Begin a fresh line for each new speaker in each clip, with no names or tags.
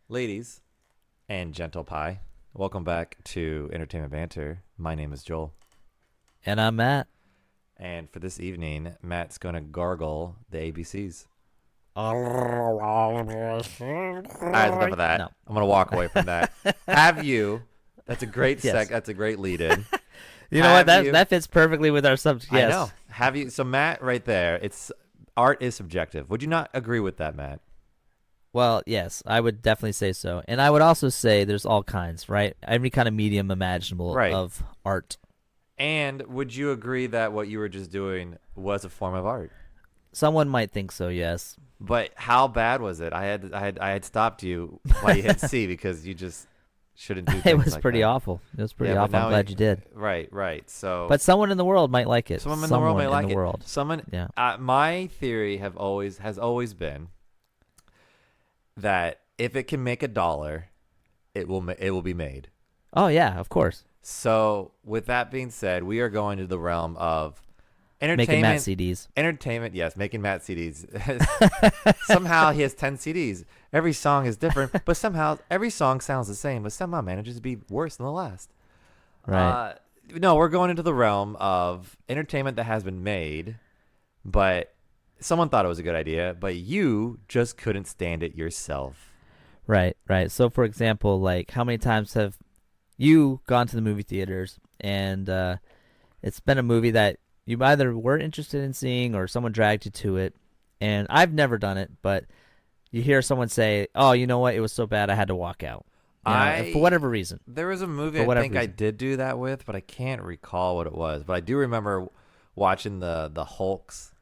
Ladies and gentle pie, welcome back to Entertainment Banter. My name is Joel.
And I'm Matt.
And for this evening, Matt's going to gargle the ABCs.
No.
All right, enough of that. I'm going to walk away from that. Have you? That's a great
Yes.
That's a great lead-in.
You know what?
Have you-
That fits perfectly with our subject. Yes.
I know. Have you? So Matt, right there. It's art is subjective. Would you not agree with that, Matt?
Well, yes, I would definitely say so. And I would also say there's all kinds, right? Every kind of medium imaginable
Right.
of art.
And would you agree that what you were just doing was a form of art?
Someone might think so, yes.
But how bad was it? I had stopped you while you hit C because you just shouldn't do things
It was
like
pretty
that.
awful. It was pretty
Yeah, but
awful. I'm
now
glad you did.
Right. So,
But someone in the world might like it.
someone in the world may like it.
World.
Someone.
Yeah.
My theory has always been that if it can make $1, it will be made.
Oh, yeah, of course.
So, with that being said, we are going to the realm of
Making Matt
entertainment.
CDs.
Entertainment, yes, making Matt CDs. Somehow he has 10 CDs. Every song is different, but somehow every song sounds the same, but somehow manages to be worse than the last.
Right.
No, we're going into the realm of entertainment that has been made, but someone thought it was a good idea, but you just couldn't stand it yourself.
Right. So, for example, like, how many times have you gone to the movie theaters and it's been a movie that you either were interested in seeing or someone dragged you to it? And I've never done it, but you hear someone say, "Oh, you know what? It was so bad I had to walk out." You know, and for whatever reason.
There was a movie
For
I
whatever
think I
reason.
did do that with, but I can't recall what it was. But I do remember watching the Hulks,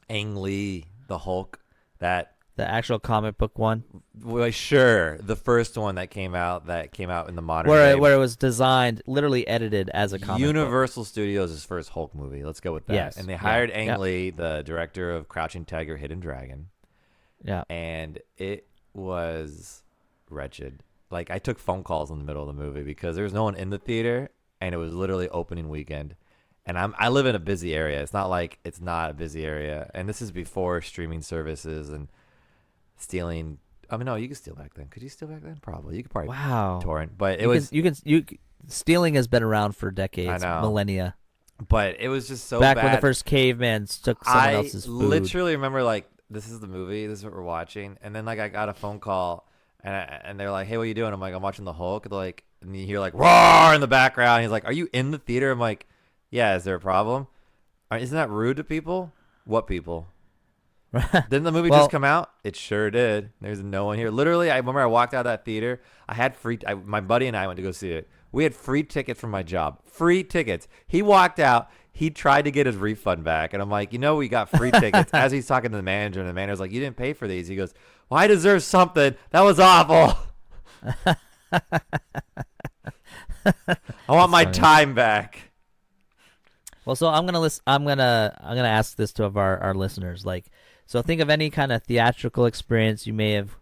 Ang Lee, the Hulk, that
The actual comic book one,
well, sure, the first one that came out in the modern
where
day.
it was designed, literally edited as a comic book.
Universal Studios' first Hulk movie. Let's go with that.
Yes.
And they
Yeah.
hired Ang
Yeah.
Lee, the director of Crouching Tiger, Hidden Dragon,
Yeah.
and it was wretched. Like, I took phone calls in the middle of the movie because there was no one in the theater, and it was literally opening weekend. And I live in a busy area. It's not like it's not a busy area. And this is before streaming services and stealing. I mean, no, you could steal back then. Could you steal back then? Probably. You could probably
Wow.
torrent. But it
You
was.
stealing has been around for decades,
I know.
millennia.
But it was just so
Back
bad.
when the first caveman took someone
I
else's food.
literally remember, like, this is the movie. This is what we're watching. And then, like, I got a phone call, and they're like, "Hey, what are you doing?" I'm like, "I'm watching the Hulk." They're like, and you hear like roar in the background. He's like, "Are you in the theater?" I'm like, "Yeah." Is there a problem? Isn't that rude to people? What people? Didn't the movie
Well-
just come out? It sure did. There's no one here. Literally, I remember I walked out of that theater. I had my buddy and I went to go see it. We had free tickets from my job. Free tickets. He walked out. He tried to get his refund back. And I'm like, we got free tickets. As he's talking to the manager, and the manager's like, "You didn't pay for these." He goes, "Well, I deserve something. That was awful. I want my
funny.
time back."
Well, so I'm gonna ask this to our listeners. Like, so think of any kind of theatrical experience you may have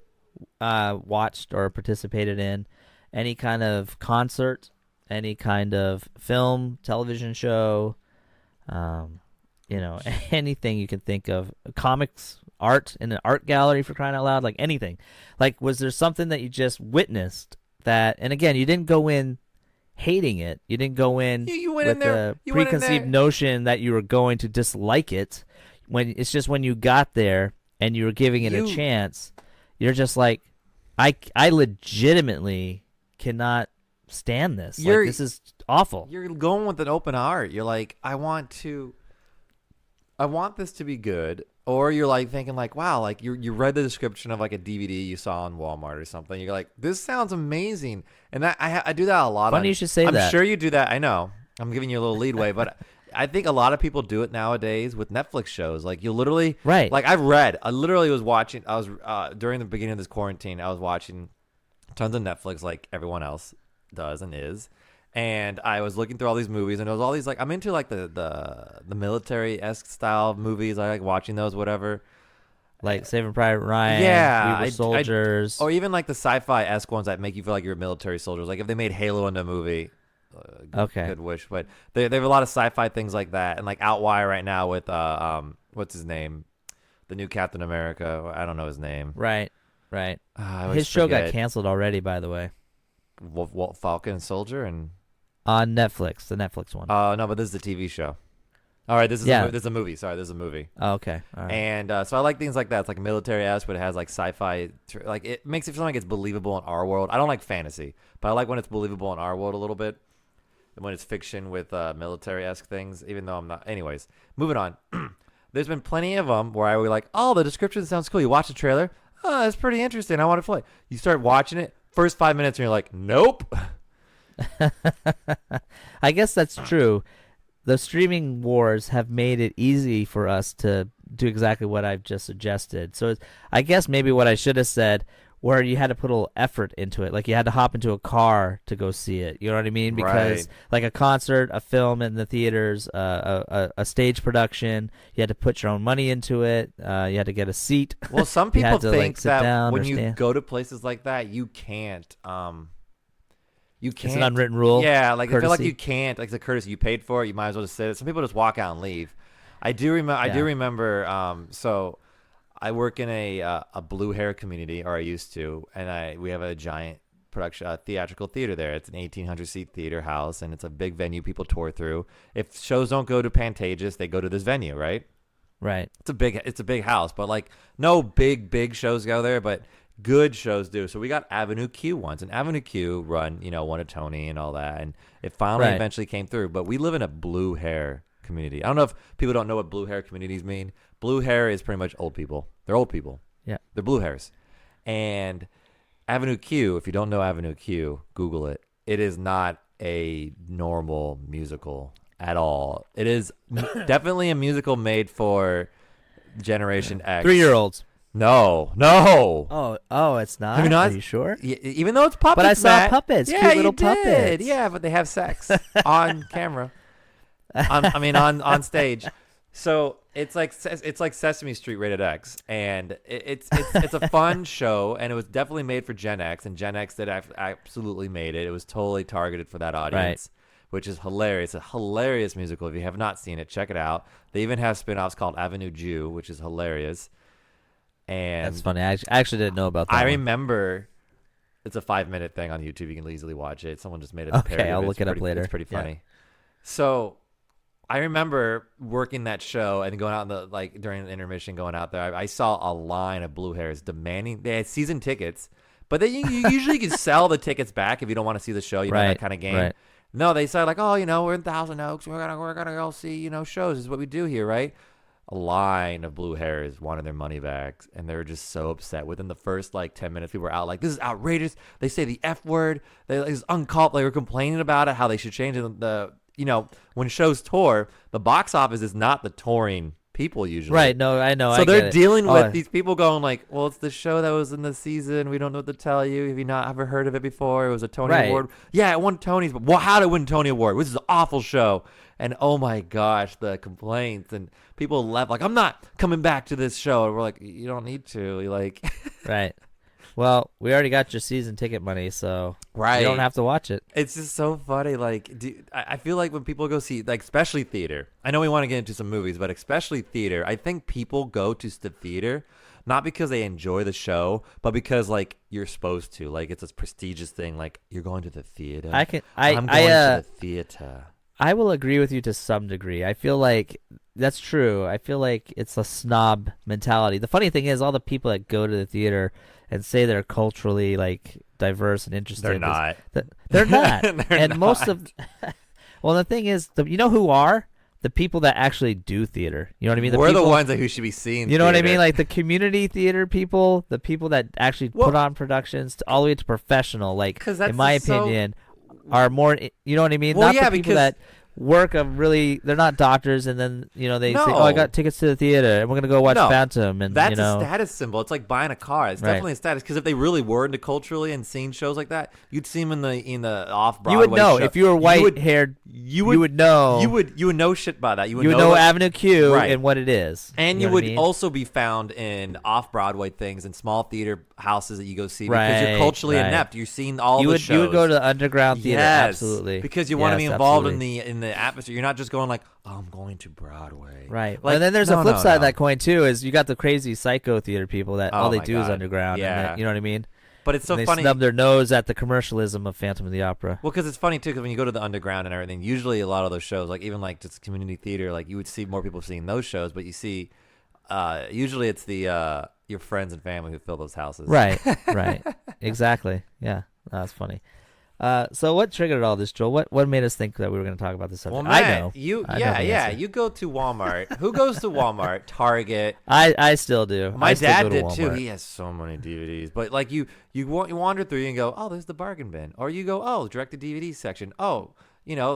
watched or participated in, any kind of concert, any kind of film, television show, anything you can think of, comics, art in an art gallery, for crying out loud, like anything. Like, was there something that you just witnessed that, and again, you didn't go in hating it. You didn't go in
You went
with
in there.
the
You went in
preconceived
there.
notion that you were going to dislike it. When it's just when you got there and you were giving it a
You-
chance, you're just like, I legitimately cannot stand this.
You're-
Like, this is awful.
You're going with an open heart. You're like, I want this to be good. Or you're like thinking like, wow, like you read the description of like a DVD you saw on Walmart or something. You're like, this sounds amazing. And that I do that a lot.
Funny you should say
I'm
that.
sure you do that. I know. I'm giving you a little leadway, but I think a lot of people do it nowadays with Netflix shows. Like, you literally,
Right.
Like, I literally was watching. I was during the beginning of this quarantine. I was watching tons of Netflix, like everyone else does and is. And I was looking through all these movies, and it was all these, like, I'm into like the military-esque style movies. I like watching those, whatever.
Like Saving Private Ryan,
Yeah,
We Were Soldiers.
Or even like the sci-fi-esque ones that make you feel like you're military soldiers. Like if they made Halo into a movie,
Okay.
good wish. But they have a lot of sci-fi things like that, and like Outwire right now with what's his name, the new Captain America. I don't know his name.
Right. Right.
I always
His show got
forget.
canceled already, by the way,
Falcon and Soldier and
on Netflix, the Netflix one.
no, but this is the TV show. All right,
Yeah.
this is a movie. Sorry, this is a movie.
Oh, okay. All right.
And so I like things like that. It's like military-esque, but it has like sci-fi. Like it makes it feel like it's believable in our world. I don't like fantasy, but I like when it's believable in our world a little bit. And when it's fiction with military-esque things, even though I'm not. Anyways, moving on. There's been plenty of them where I was like, oh, the description sounds cool. You watch the trailer. Oh, that's pretty interesting. I want to play. You start watching it. First 5 minutes, and you're like, nope.
I guess that's true. The streaming wars have made it easy for us to do exactly what I've just suggested. So I guess maybe what I should have said, where you had to put a little effort into it, like you had to hop into a car to go see it. You know what I mean? Because
Right.
like a concert, a film in the theaters, a stage production, you had to put your own money into it. You had to get a seat.
Well, some
You
people
had to, like,
think
sit
that
down
when
or
you
stand.
go to places like that, you can't. You can't.
It's an unwritten rule.
Yeah, like I feel like
courtesy.
you can't. Like the courtesy, you paid for it. You might as well just sit. Some people just walk out and leave. I do remember. I do
Yeah.
remember. So I work in a blue hair community, or I used to, and we have a giant production theatrical theater there. It's an 1,800 seat theater house, and it's a big venue people tour through. If shows don't go to Pantages, they go to this venue, right?
Right.
It's a big house, but like no big shows go there, but good shows do. So we got Avenue Q once, and Avenue Q won a Tony and all that, and it finally
Right.
eventually came through. But we live in a blue hair community. I don't know if people don't know what blue hair communities mean. Blue hair is pretty much old people. They're old people.
Yeah.
They're blue hairs. And Avenue Q, if you don't know Avenue Q, Google it. It is not a normal musical at all. It is definitely a musical made for Generation X.
3-year-olds.
No.
Oh, it's not.
Have you not?
Are you sure?
Even though it's puppets,
But I saw
Matt.
puppets,
Yeah,
cute
you
little
did.
puppets.
Yeah, but they have sex on camera. On stage. So it's like Sesame Street rated X, and it's a fun show, and it was definitely made for Gen X, and Gen X did absolutely made it. It was totally targeted for that audience, which is hilarious. A hilarious musical. If you have not seen it, check it out. They even have spin-offs called Avenue Jew, which is hilarious. And
That's funny. I actually didn't know about that.
I
one.
remember it's a 5-minute thing on YouTube. You can easily watch it. Someone just made a
Okay,
parody of
I'll
it.
look it up later.
It's pretty
Yeah.
funny. So I remember working that show and going out in the during the intermission, going out there. I saw a line of blue hairs demanding. They had season tickets, but you usually can sell the tickets back if you don't want to see the show. You know that kind of game.
Right.
No, they said like, oh, we're in Thousand Oaks. We're gonna go see shows. This is what we do here, right? A line of blue hairs wanted their money back, and they were just so upset. Within the first 10 minutes, people were out like, "This is outrageous." They say the F word. It's uncalled. They were complaining about it, how they should change it. When shows tour, the box office is not the touring people usually.
Right. No, I know.
So
I
they're
get it.
dealing
Oh,
with these people going like, "Well, it's the show that was in the season. We don't know what to tell you. Have you not ever heard of it before? It was a Tony
Right.
Award. Yeah, it won Tonys, but how did it win Tony Award? This is an awful show." And oh my gosh, the complaints and people left like, "I'm not coming back to this show." And we're like, "You don't need to." You're like,
Right. Well, we already got your season ticket money, so
right?
you don't have to watch it.
It's just so funny. I feel like when people go see, especially theater. I know we want to get into some movies, but especially theater. I think people go to the theater not because they enjoy the show, but because you're supposed to. It's a prestigious thing. Like you're going to the theater. I'm going to the theater.
I will agree with you to some degree. I feel like that's true. I feel like it's a snob mentality. The funny thing is, all the people that go to the theater and say they're culturally diverse and interested,
They're not.
They're not.
They're
and
not.
most of, well, the thing is, you know who are the people that actually do theater? You know what I mean?
We're
people,
the ones who should be seeing.
You know what I
theater.
mean? The community theater people, the people that actually put on productions, all the way to professional.
'Cause that's
in my
so-
opinion, are more. You know what I mean?
Well,
Not
yeah,
the people
because-
that work they're not doctors, and then they say, "Oh, I got tickets to the theater, and we're gonna go watch
No,
Phantom." And
that's a status symbol. It's like buying a car. It's
Right.
definitely a status. Because if they really were into culturally and seeing shows like that, you'd see them in the off Broadway.
you would know
show.
if you were white haired. You would know.
You would know shit by that. You would
know
that-
Avenue Q
Right.
and what it is,
And
you
you
know
would
what I mean?
also be found in off Broadway things and small theater houses that you go see because
Right,
you're culturally
right.
inept. You're seeing all
you
the
would
shows.
you would go to the underground theater,
Yes,
absolutely,
because you want to be
Yes,
involved
absolutely.
in the atmosphere. You're not just going like, oh, I'm going to Broadway.
Right.
Like,
And then there's
no,
a flip
no,
side of
no.
that coin too. Is you got the crazy psycho theater people that all
Oh
they
my
do is
God.
underground.
Yeah.
And that, you know what I mean?
But it's so
And they
funny.
snub their nose at the commercialism of Phantom of the Opera.
Well, because it's funny too, because when you go to the underground and everything, usually a lot of those shows, like even like just community theater, like you would see more people seeing those shows, but you see, usually it's the your friends and family who fill those houses.
Right. Right. Exactly. Yeah. That's funny. So what triggered all this, Joel? What made us think that we were going to talk about this subject?
Well, Matt,
I know. I know the answer.
You go to Walmart. Who goes to Walmart? Target.
I still do.
My
I still
dad
go to
did too.
Walmart.
He has so many DVDs. But like you wander through and go, oh, there's the bargain bin, or you go, oh, direct to DVD section. Oh,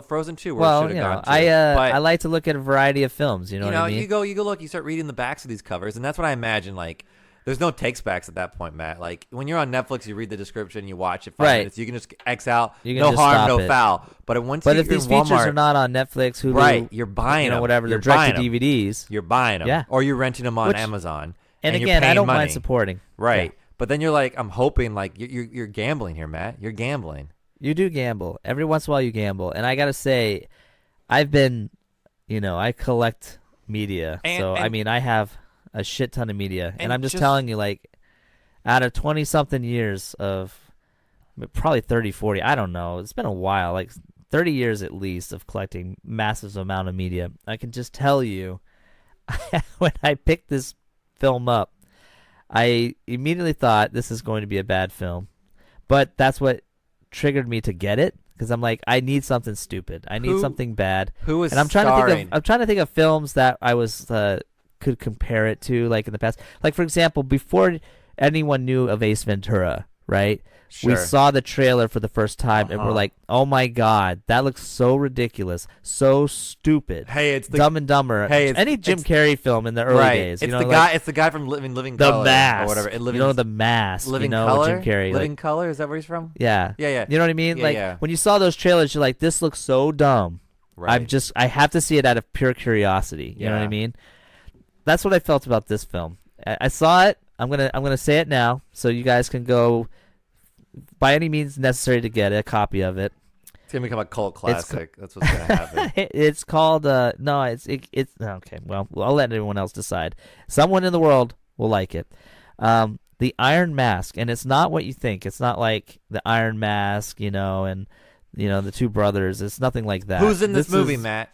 Frozen 2. Where it
Well,
should have gone to.
I
But,
like to look at a variety of films. You know what I mean?
you go look. You start reading the backs of these covers, and that's what I imagine. Like, there's no takes backs at that point, Matt. Like when you're on Netflix, you read the description, you watch it 5 minutes. You can just X out.
You can
No
just
harm,
stop
no
it.
foul. But once
But
you're
if these
in
features
Walmart,
are not on Netflix, Hulu,
right, you're buying them.
whatever, they're
You're
direct to
buying 'em.
DVDs.
You're buying them,
Yeah.
or you're renting them on
Which-
Amazon.
And
you're
again, I
paying
don't
money.
mind supporting.
Right.
Yeah.
But then you're like, I'm hoping like you're gambling here, Matt. You're gambling.
You do gamble. Every once in a while you gamble. And I got to say, I've been, I collect media. So, I mean, I have a shit ton of media. And I'm just telling you, like, out of 20-something years of probably 30, 40, I don't know. It's been a while, like 30 years at least of collecting massive amount of media. I can just tell you, when I picked this film up, I immediately thought this is going to be a bad film. But that's what triggered me to get it, because I'm like, I need something stupid. I need something bad.
Who is
and I'm trying
starring?
I'm trying to think of films that I was could compare it to, like in the past. Like for example, before anyone knew of Ace Ventura, right?
Sure.
We saw the trailer for the first time and we're like, "Oh my god, that looks so ridiculous, so stupid."
Hey, it's the
Dumb and Dumber.
Hey,
any Jim Carrey film in the early
right.
days.
It's
you know,
the
like,
guy. It's the guy from Living
The
Color
Mask,
or whatever.
The Mask.
Living
with
Color.
Jim Carrey.
Living
like,
Color. Is that where he's from?
yeah.
Yeah.
You know what I mean?
Yeah,
like
yeah.
when you saw those trailers, you're like, "This looks so dumb."
Right.
I have to see it out of pure curiosity. You know what I
Yeah.
mean? That's what I felt about this film. I saw it. I'm gonna say it now, so you guys can go by any means necessary to get a copy of it.
It's gonna become a cult classic. That's what's gonna happen.
It's called no, it's okay. Well, I'll let everyone else decide. Someone in the world will like it. The Iron Mask, and it's not what you think. It's not like the Iron Mask, and the two brothers. It's nothing like that.
Who's in this movie, Matt?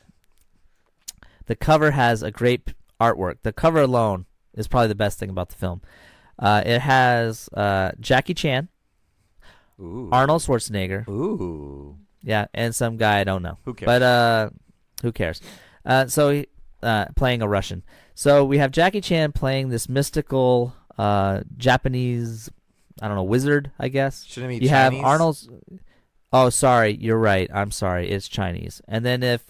The cover has a great artwork. The cover alone is probably the best thing about the film. It has Jackie Chan,
Ooh.
Arnold Schwarzenegger,
Ooh.
yeah, and some guy I don't know.
Who cares?
But who cares? So he, playing a Russian. So we have Jackie Chan playing this mystical Japanese, I don't know, wizard, I guess.
Shouldn't it be
You
Chinese?
have Arnold's. Oh, sorry, you're right. I'm sorry, it's Chinese. And then if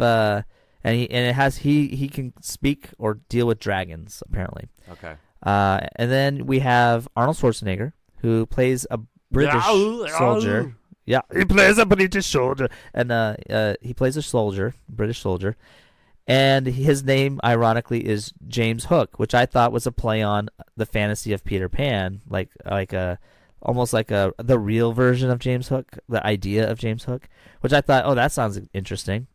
he can speak or deal with dragons apparently.
Okay.
And then we have Arnold Schwarzenegger, who plays a British soldier. Yeah, he plays a British soldier, and he plays a soldier, British soldier, and his name, ironically, is James Hook, which I thought was a play on the fantasy of Peter Pan, almost like the real version of James Hook, the idea of James Hook, which I thought, oh, that sounds interesting.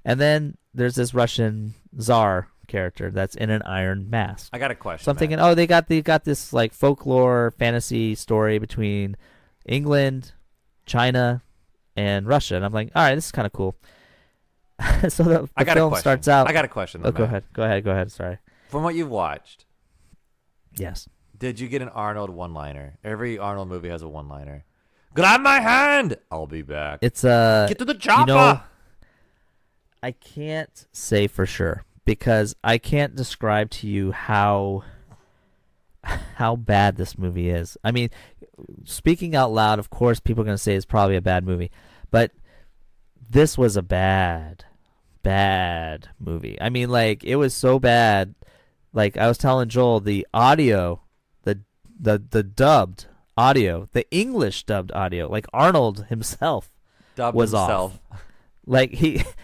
And then there's this Russian Tsar character that's in an iron mask.
I got a question.
So I'm thinking, oh, they got this like folklore fantasy story between England, China, and Russia, and I'm like, all right, this is kind of cool. So the film starts out.
I got a question. Though,
go ahead. Sorry.
From what you've watched,
Yes.
did you get an Arnold one-liner? Every Arnold movie has a one-liner. Grab my hand. I'll be back.
It's
Get to the chopper.
I can't say for sure because I can't describe to you how bad this movie is. I mean, speaking out loud, of course, people are going to say it's probably a bad movie, but this was a bad movie. I mean, like, it was so bad. Like I was telling Joel, the audio, the dubbed audio, the English dubbed audio, like Arnold himself
Dubbed
was
himself.
off. Like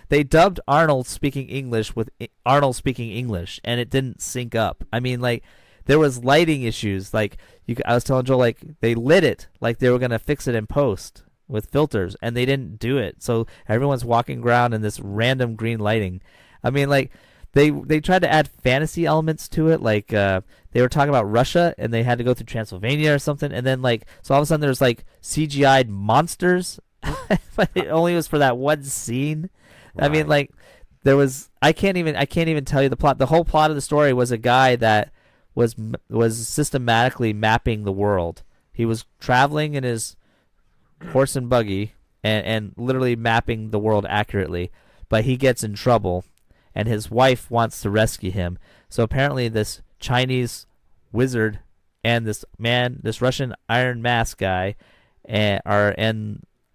they dubbed Arnold speaking English with Arnold speaking English, and it didn't sync up. I mean, like there was lighting issues. Like I was telling Joel, like they lit it like they were gonna fix it in post, with filters, and they didn't do it. So everyone's walking around in this random green lighting. I mean, like they tried to add fantasy elements to it, like they were talking about Russia and they had to go through Transylvania or something, and then like so all of a sudden there's like CGI'd monsters, but it only was for that one scene.
Right.
I mean, like there was I can't even tell you the plot. The whole plot of the story was a guy that was systematically mapping the world. He was traveling in his horse and buggy and literally mapping the world accurately, but he gets in trouble and his wife wants to rescue him. So apparently this Chinese wizard and this Russian Iron Mask guy are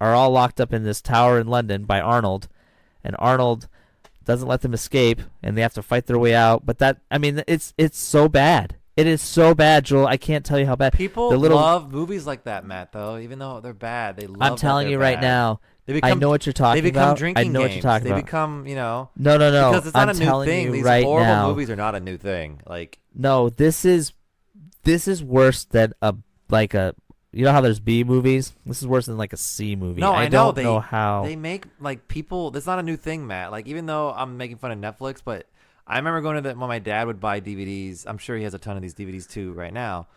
all locked up in this tower in London by Arnold, and Arnold doesn't let them escape, and they have to fight their way out. But it's so bad. It is so bad, Joel. I can't tell you how bad.
People love movies like that, Matt. Though, even though they're bad, they love.
I'm telling you right now. I know what you're talking about.
They become drinking
I know
games.
what you're talking about.
They become,
No.
Because it's not
I'm
a new
telling
thing.
you
These
right
horrible
now,
movies are not a new thing. Like
no, this is worse than you know how there's B movies? This is worse than like a C movie.
No,
I
know.
don't know how
they make like people. That's not a new thing, Matt. Like even though I'm making fun of Netflix, but I remember going to when my dad would buy DVDs. I'm sure he has a ton of these DVDs too right now.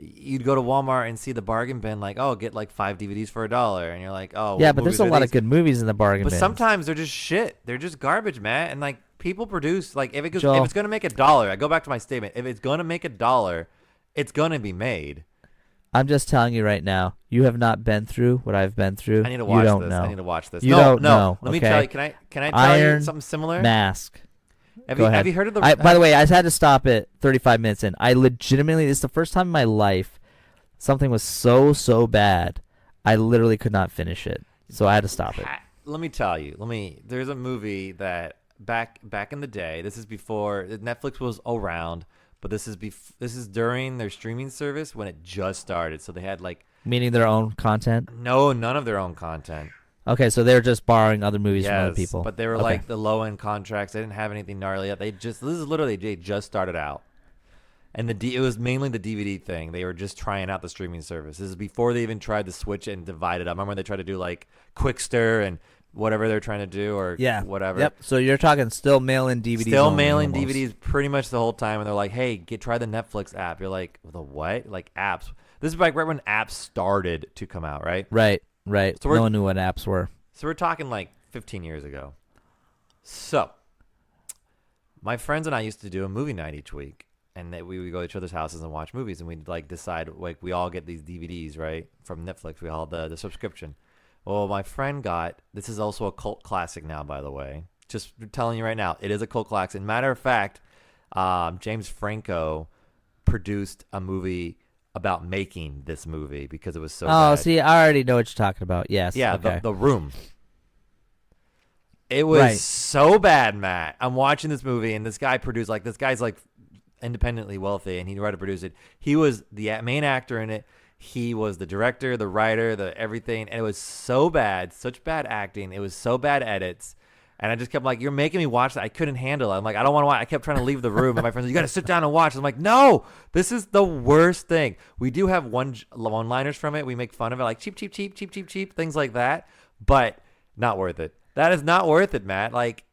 You'd go to Walmart and see the bargain bin, like, oh, get like 5 DVDs for $1, and you're like, oh,
yeah, but there's a lot of good movies in the bargain bin.
But sometimes they're just shit. They're just garbage, Matt. And like people produce, like if it's going to make $1, I go back to my statement. If it's going to make $1, it's going to be made.
I'm just telling you right now, you have not been through what I've been through.
I need to watch
you don't
this.
Know.
I need to watch this.
You don't know.
Let me
okay?
tell you. Can I tell
Iron
you something similar?
Mask.
Have you heard of the?
By the way, I had to stop it 35 minutes in. I legitimately, this is the first time in my life something was so bad, I literally could not finish it. So I had to stop it.
Let me tell you. There's a movie that back in the day. This is before Netflix was around, but this is during their streaming service when it just started. So they had like
meaning their own content.
No, none of their own content.
Okay, so they're just borrowing other movies from other people.
But they were like the low end contracts. They didn't have anything gnarly yet. This is literally they just started out. And it was mainly the DVD thing. They were just trying out the streaming service. This is before they even tried to switch it and divide it up. Remember when they tried to do like Quickster and whatever they're trying to do or whatever.
Yep. So you're talking still mailing DVDs.
Still mailing DVDs pretty much the whole time. And they're like, hey, try the Netflix app. You're like, the what? Like apps. This is like right when apps started to come out, right?
Right. So no one knew what apps were.
So we're talking like 15 years ago. So my friends and I used to do a movie night each week. And we would go to each other's houses and watch movies, and we'd like decide like we all get these DVDs right from Netflix. We all the subscription. Well, my friend this is also a cult classic now, by the way. Just telling you right now, it is a cult classic. Matter of fact, James Franco produced a movie about making this movie because it was so bad.
See, I already know what you're talking about. Yes.
Yeah,
okay.
the Room. It was so bad, Matt. I'm watching this movie, and this guy's like independently wealthy, and he tried to produce it. He was the main actor in it. He was the director, the writer, the everything, and it was so bad, such bad acting. It was so bad edits, and I just kept like, "You're making me watch that." I couldn't handle it. I'm like, I don't want to watch. I kept trying to leave the room, and my friends, "You got to sit down and watch." I'm like, "No, this is the worst thing." We do have one-liners from it. We make fun of it, like cheap, cheap, cheap, cheap, cheap, cheap, things like that, but not worth it. That is not worth it, Matt. Like,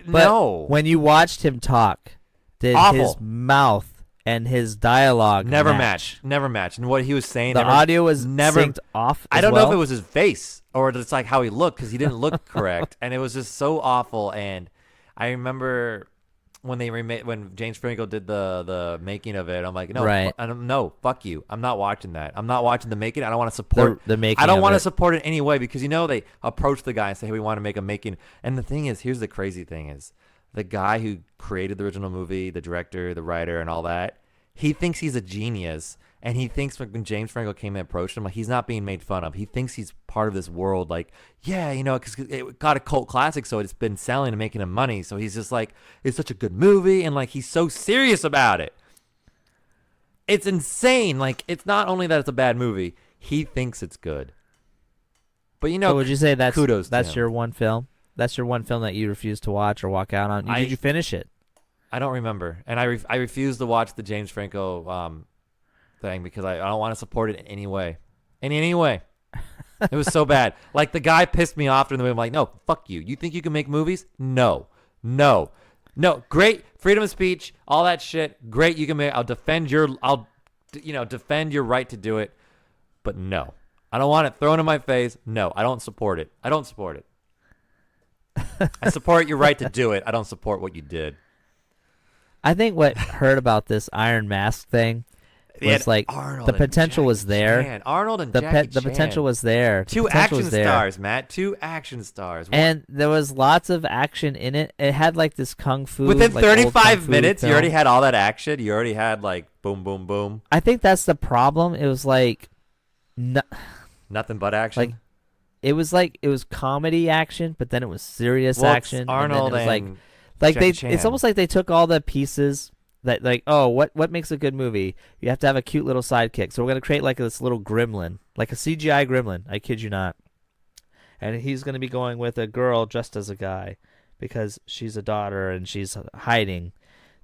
no.
When you watched him talk. Did
Awful.
His mouth and his dialogue
never
match?
Never match. And what he was saying,
the audio was never synced off.
I don't know if it was his face or it's like how he looked because he didn't look correct, and it was just so awful. And I remember when when James Franco did the making of it, I'm like, no, no, fuck you. I'm not watching that. I'm not watching the making. I don't want to support
the making.
I don't want to support it anyway because they approach the guy and say, hey, we want to make a making. And the thing is, here's the crazy thing is. The guy who created the original movie, the director, the writer, and all that, he thinks he's a genius. And he thinks when James Franco came and approached him, like he's not being made fun of. He thinks he's part of this world. Like, yeah, because it got a cult classic, so it's been selling and making him money. So he's just like, it's such a good movie. And like, he's so serious about it. It's insane. Like, it's not only that it's a bad movie, he thinks it's good. But
so would you say that's
kudos
that's your one film? That's your one film that you refuse to watch or walk out on. Did you finish it?
I don't remember, and I refuse to watch the James Franco thing because I don't want to support it in any way. In any way. It was so bad. Like the guy pissed me off during the movie. I'm like, no, fuck you. You think you can make movies? No, no, no. Great freedom of speech, all that shit. Great, you can make. Defend your right to do it. But no, I don't want it thrown in my face. No, I don't support it. I don't support it. I support your right to do it. I don't support what you did.
I think what hurt about this Iron Mask thing was like
Arnold
the potential was there.
Chan. Arnold and Jackie
The
Chan.
potential was there.
Two action stars, Matt. Two action stars.
And there was lots of action in it. It had like this kung fu.
Within
like,
35 minutes,
film.
you already had all that action. You already had like boom, boom, boom.
I think that's the problem. It was like,
Nothing but action.
It was comedy action, but then it was serious action.
Arnold
and it was
like
they.
Chan.
It's almost like they took all the pieces that like, oh, what makes a good movie? You have to have a cute little sidekick. So we're gonna create like this little gremlin, like a CGI gremlin. I kid you not. And he's gonna be going with a girl dressed as a guy because she's a daughter and she's hiding.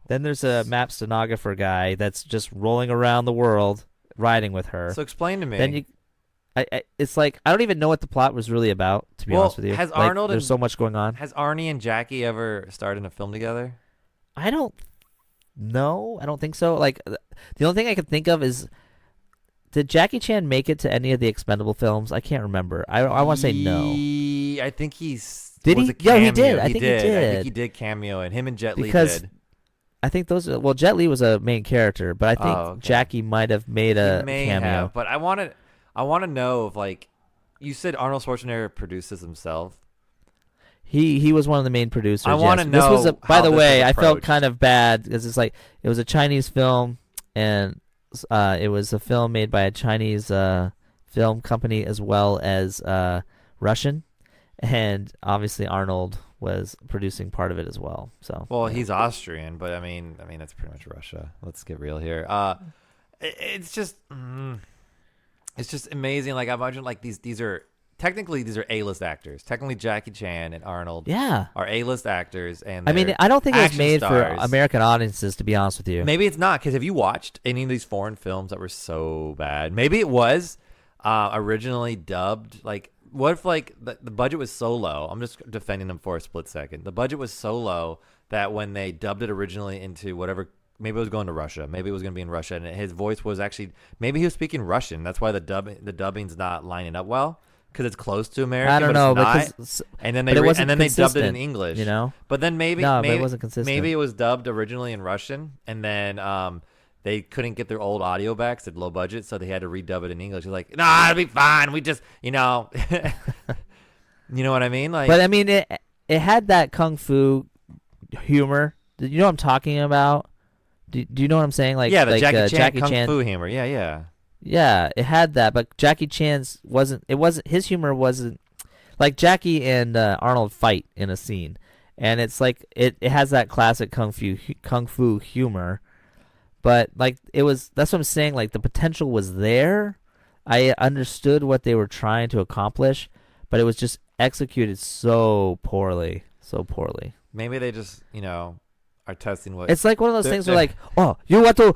Then there's a map stenographer guy that's just rolling around the world riding with her.
So explain to me.
Then it's like I don't even know what the plot was really about. To be honest with you,
has
like,
Arnold
there's so much going on.
Has Arnie and Jackie ever starred in a film together?
I don't know. I don't think so. Like the only thing I can think of is, did Jackie Chan make it to any of the Expendable films? I can't remember. I want to say no.
I think he's.
Did he? Yeah, he did. I think he did.
I think he did cameo, and him and Jet Li
Because
did.
I think those. Well, Jet Li was a main character, but I think Jackie might have made a cameo.
But I want to know if like you said Arnold Schwarzenegger produced this himself.
He was one of the main producers.
I want to know.
This was by the way, I felt
approached.
kind of bad because it's like it was a Chinese film, and it was a film made by a Chinese film company as well as Russian, and obviously Arnold was producing part of it as well. So
he's Austrian, but I mean that's pretty much Russia. Let's get real here. It's just amazing. Like I imagine, like these are A-list actors. Technically, Jackie Chan and Arnold, are A-list actors, and
I mean, I don't think it was made
stars.
for American audiences, to be honest with you.
Maybe it's not, because have you watched any of these foreign films that were so bad? Maybe it was originally dubbed. Like, what if like the budget was so low? I'm just defending them for a split second. The budget was so low that when they dubbed it originally into whatever. Maybe it was going to Russia. Maybe it was going to be in Russia, and his voice was actually maybe he was speaking Russian. That's why the dubbing's not lining up well, because it's close to American.
I don't know,
because and then they dubbed it in English.
You know,
but then maybe
it wasn't consistent.
Maybe it was dubbed originally in Russian, and then they couldn't get their old audio back. It's low budget, so they had to redub it in English. It's like, nah, it'll be fine. We just, you know what I mean? Like,
but I mean, it had that kung fu humor. You know what I'm talking about? Do you know what I'm saying? Like,
yeah, the
like,
Jackie Chan kung fu humor. Yeah.
Yeah, it had that, but Jackie Chan's wasn't. His humor wasn't like Jackie and Arnold fight in a scene, and it's like it has that classic kung fu humor, but like that's what I'm saying. Like the potential was there. I understood what they were trying to accomplish, but it was just executed so poorly.
Maybe they just are testing what.
It's like one of those things where like, oh, you want to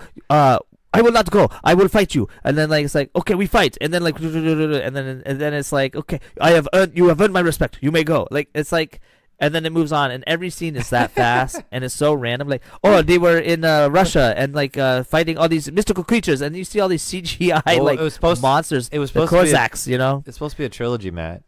I will not go. I will fight you. And then like it's like, okay, we fight. And then like and then it's like, okay, you have earned my respect. You may go. Like it's like, and then it moves on. And every scene is that fast and it's so random. Like, oh, they were in Russia and like fighting all these mystical creatures, and you see all these CGI like monsters.
It was
the
supposed
Cossacks,
to be It's supposed to be a trilogy, Matt.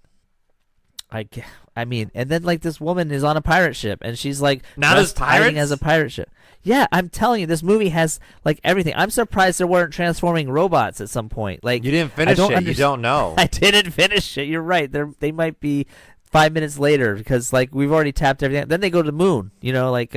I mean, and then like this woman is on a pirate ship, and she's like
now there's pirates
as a pirate ship. Yeah, I'm telling you, this movie has like everything. I'm surprised there weren't transforming robots at some point. Like
you didn't finish it. You don't know.
I didn't finish it. You're right. They might be 5 minutes later because like we've already tapped everything. Then they go to the moon. Like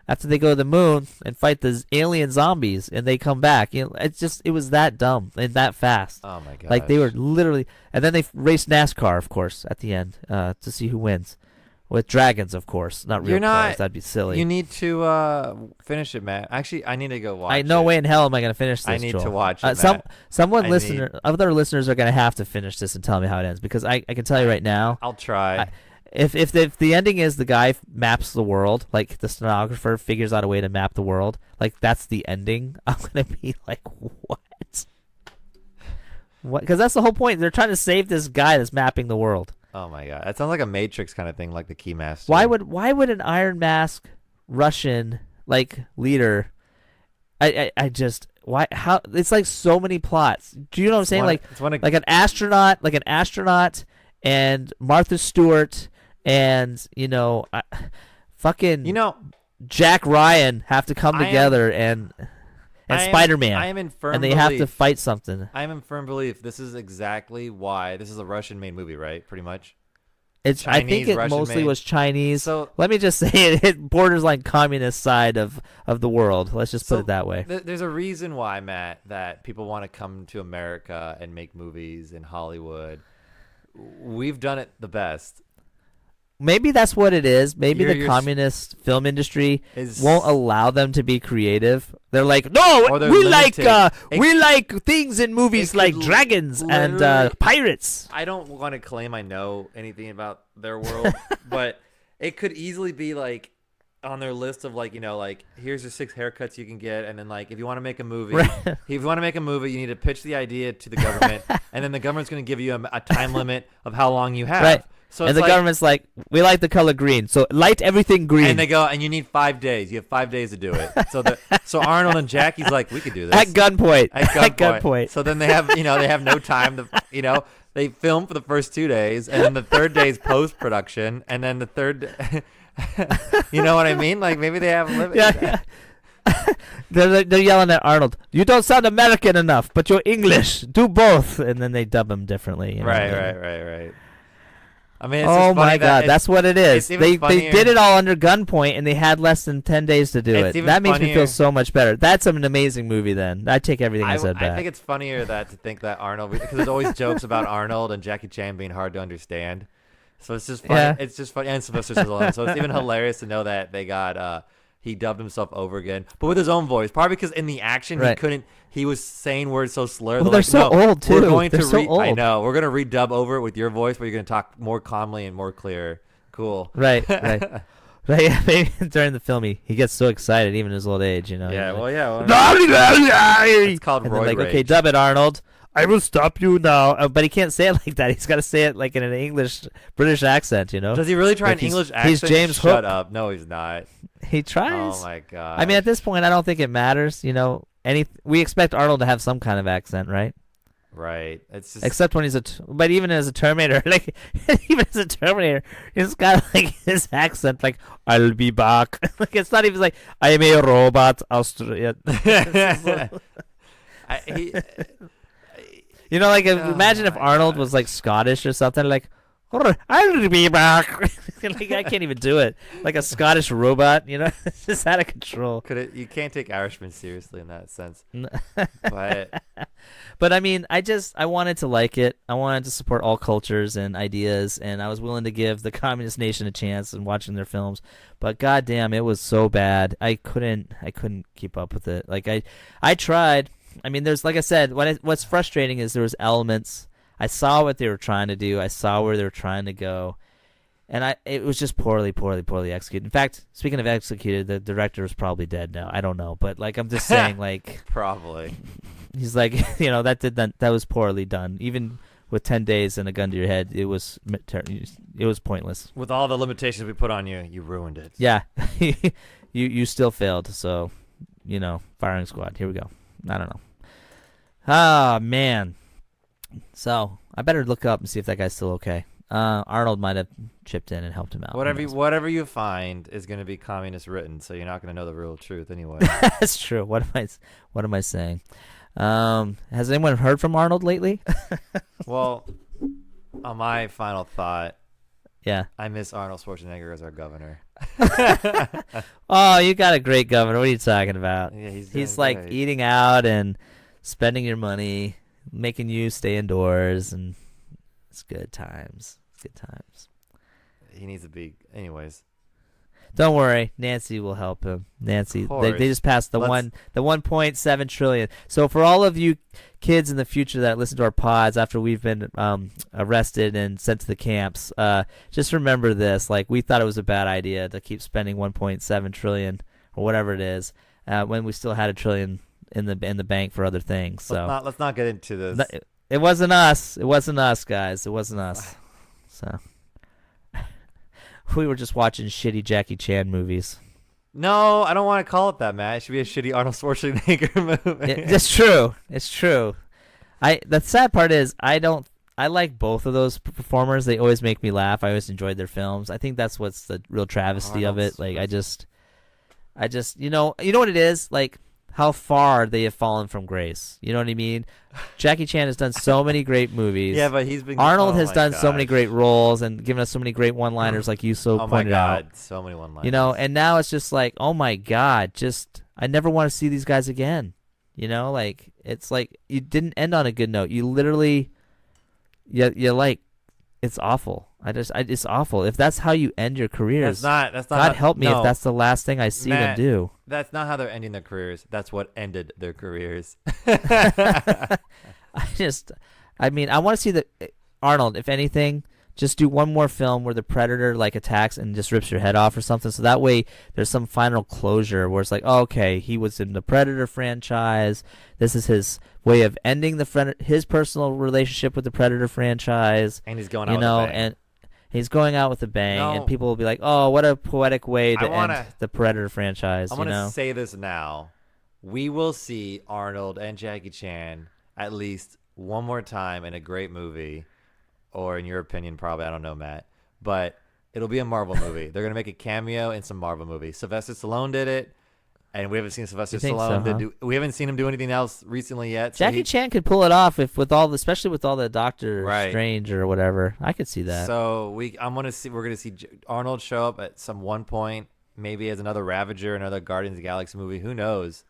after they go to the moon and fight the alien zombies, and they come back. It was that dumb and that fast.
Oh my god!
Like they were literally, and then they race NASCAR, of course, at the end to see who wins, with dragons, of course, not real cars. That'd be silly.
You need to finish it, Matt. Actually, I need to go watch.
No way in hell am I going to finish this.
I need
Joel.
to watch it.
Other listeners are going to have to finish this and tell me how it ends, because I can tell you right now.
I'll try.
If the ending is the guy maps the world, like the stenographer figures out a way to map the world, like that's the ending, I'm gonna be like, what? Because that's the whole point. They're trying to save this guy that's mapping the world.
Oh my god, that sounds like a Matrix kind of thing, like the Keymaster.
Why would an Iron Mask Russian like leader? I just why how it's like so many plots. Do you know what I'm saying? Like an astronaut, and Martha Stewart, and fucking Jack Ryan have to come together and Spider-Man.
I am in firm
and they
belief,
have to fight something.
I am in firm belief this is exactly why this is a Russian-made movie, right? Pretty much.
I think it
Russian
mostly
made.
was Chinese.
So
let me just say it borders like communist side of the world. Let's just put it that way.
There's a reason why, Matt, that people want to come to America and make movies in Hollywood. We've done it the best.
Maybe that's what it is. Maybe the communist film industry won't allow them to be creative. They're like, no, we like things in movies like dragons and pirates.
I don't want to claim I know anything about their world, but it could easily be like on their list of like here's your 6 haircuts you can get, and then like if you want to make a movie, you need to pitch the idea to the government, and then the government's going to give you a time limit of how long you have.
Right. So and the government's like, we like the color green, so light everything green.
And they go, and you need 5 days. You have 5 days to do it. So Arnold and Jackie's like, we could do this
at gunpoint. At gunpoint.
So then they have no time to they film for the first 2 days, and then the third day is post production, and then the third, you know what I mean? Like maybe they have limits.
Yeah. They're yelling at Arnold. You don't sound American enough, but you're English. Do both, and then they dub him differently.
Right. I mean, it's
oh my god, that's what it is. They did it all under gunpoint, and they had less than 10 days to do it. That makes me feel so much better. That's an amazing movie. Then I take everything I said back.
I think it's funnier to think that Arnold, because there's always jokes about Arnold and Jackie Chan being hard to understand. So it's just funny. Yeah. It's just funny, and Sylvester Stallone. So it's even hilarious to know that they got he dubbed himself over again, but with his own voice. Probably because in the action he couldn't. He was saying words so slurred.
Well, they're so old too.
They're
so old.
I know. We're gonna redub over it with your voice, but you're gonna talk more calmly and more clear. Cool.
Right. Maybe during the film he gets so excited, even in his old age.
Yeah.
It's
called roid rage.
Okay, dub it, Arnold. I will stop you now. But he can't say it like that. He's got to say it like in an British accent.
Does he really try an English accent?
He's James
Shut
Hook.
up. No, he's not.
He tries.
Oh my god.
I mean, at this point, I don't think it matters. We expect Arnold to have some kind of accent, right?
Right. It's just
except when but even as a Terminator, he's got like his accent, like I'll be back. Like it's not even like I am a robot, Australia. Imagine if Arnold was like Scottish or something, like I'll be back. Like I can't even do it. Like a Scottish robot, it's just out of control.
You can't take Irishmen seriously in that sense.
But I mean, I wanted to like it. I wanted to support all cultures and ideas, and I was willing to give the communist nation a chance in watching their films. But goddamn, it was so bad. I couldn't keep up with it. Like I tried. I mean, there's, like I said, what's frustrating is there was elements. I saw what they were trying to do. I saw where they were trying to go. And it was just poorly executed. In fact, speaking of executed, the director is probably dead now. I don't know. But, like, I'm just saying, like...
Probably.
He's like, that was poorly done. Even with 10 days and a gun to your head, it was pointless.
With all the limitations we put on you, you ruined it.
Yeah. you still failed. So, firing squad. Here we go. I don't know. Ah, man. So I better look up and see if that guy's still okay. Arnold might have chipped in and helped him out.
Whatever you find is going to be communist written, so you're not going to know the real truth anyway.
That's true. What am I saying? Has anyone heard from Arnold lately?
Well, on my final thought,
yeah,
I miss Arnold Schwarzenegger as our governor.
Oh, you got a great governor. What are you talking about?
Yeah,
he's like eating out and spending your money, making you stay indoors, and it's good times.
He needs to be, anyways.
Don't worry, Nancy will help him. Nancy, they just passed the 1.7 trillion. So for all of you kids in the future that listen to our pods after we've been arrested and sent to the camps, just remember this: like, we thought it was a bad idea to keep spending 1.7 trillion or whatever it is when we still had $1 trillion in the bank for other things. So
let's not get into this.
It wasn't us. It wasn't us, guys. It wasn't us. So we were just watching shitty Jackie Chan movies.
No, I don't want to call it that, Matt. It should be a shitty Arnold Schwarzenegger movie.
It's true. It's true. The sad part is I like both of those performers. They always make me laugh. I always enjoyed their films. I think that's what's the real travesty of it. Like I just you know what it is? Like how far they have fallen from grace. You know what I mean? Jackie Chan has done so many great movies.
Yeah, but he's been
Arnold has done so many great roles and given us so many great one-liners like you pointed out.
So many one-liners.
You know, and now it's just like, oh my God, I never want to see these guys again. You know, like it's like you didn't end on a good note. You literally you're like, it's awful. It's awful. If that's how you end your careers,
that's not.
God help me if that's the last thing I see them do.
That's not how they're ending their careers. That's what ended their careers.
I want to see Arnold, if anything, just do one more film where the Predator like attacks and just rips your head off or something. So that way there's some final closure where it's like, oh, okay, he was in the Predator franchise. This is his way of ending his personal relationship with the Predator franchise.
And he's going out with a bang.
And he's going out with a bang, and people will be like, oh, what a poetic way to end the Predator franchise.
I'm going to say this now. We will see Arnold and Jackie Chan at least one more time in a great movie. Or in your opinion, probably, I don't know, Matt. But it'll be a Marvel movie. They're going to make a cameo in some Marvel movie. Sylvester Stallone did it, and we haven't seen Sylvester Stallone. We haven't seen him do anything else recently yet. So
Jackie Chan could pull it off especially with all the Doctor Strange or whatever. I could see that.
So we're going to see Arnold show up at some one point, maybe as another Ravager, another Guardians of the Galaxy movie. Who knows?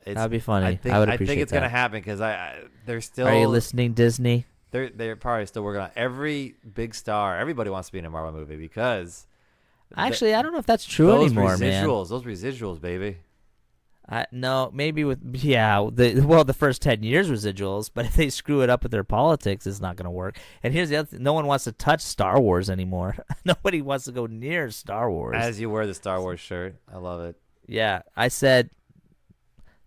That'd be funny.
I
would appreciate
think it's
that.
going to happen because they're still.
Are you listening, Disney?
They're probably still working on every big star. Everybody wants to be in a Marvel movie because.
Actually, I don't know if that's true anymore, man.
Those residuals, baby.
No, maybe the first 10 years residuals, but if they screw it up with their politics, it's not going to work. And here's the other thing. No one wants to touch Star Wars anymore. Nobody wants to go near Star Wars.
As you wear the Star Wars shirt. I love it.
Yeah, I said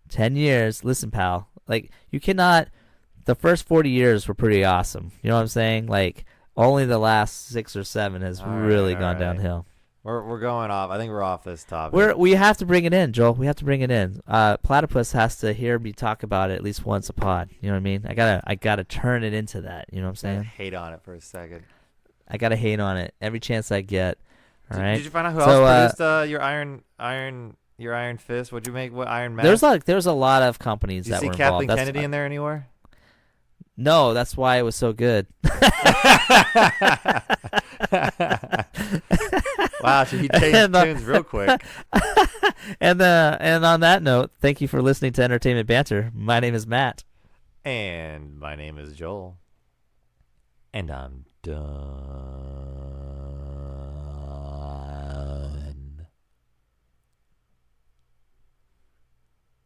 10 years. Listen, pal, like you cannot. The first 40 years were pretty awesome. You know what I'm saying? Like only the last 6 or 7 has really gone downhill.
We're going off. I think we're off this topic.
We have to bring it in, Joel. We have to bring it in. Platypus has to hear me talk about it at least once a pod. You know what I mean? I gotta turn it into that. You know what I'm saying?
Hate on it for a second.
I gotta hate on it every chance I get. All right.
Did you find out who else produced your Iron Fist? What'd you make? What Iron Man?
There's a lot of companies that were involved.
Did you see Kathleen Kennedy in there anywhere?
No, that's why it was so good.
Wow, so he changed tunes real quick.
And on that note, thank you for listening to Entertainment Banter. My name is Matt.
And my name is Joel. And I'm done.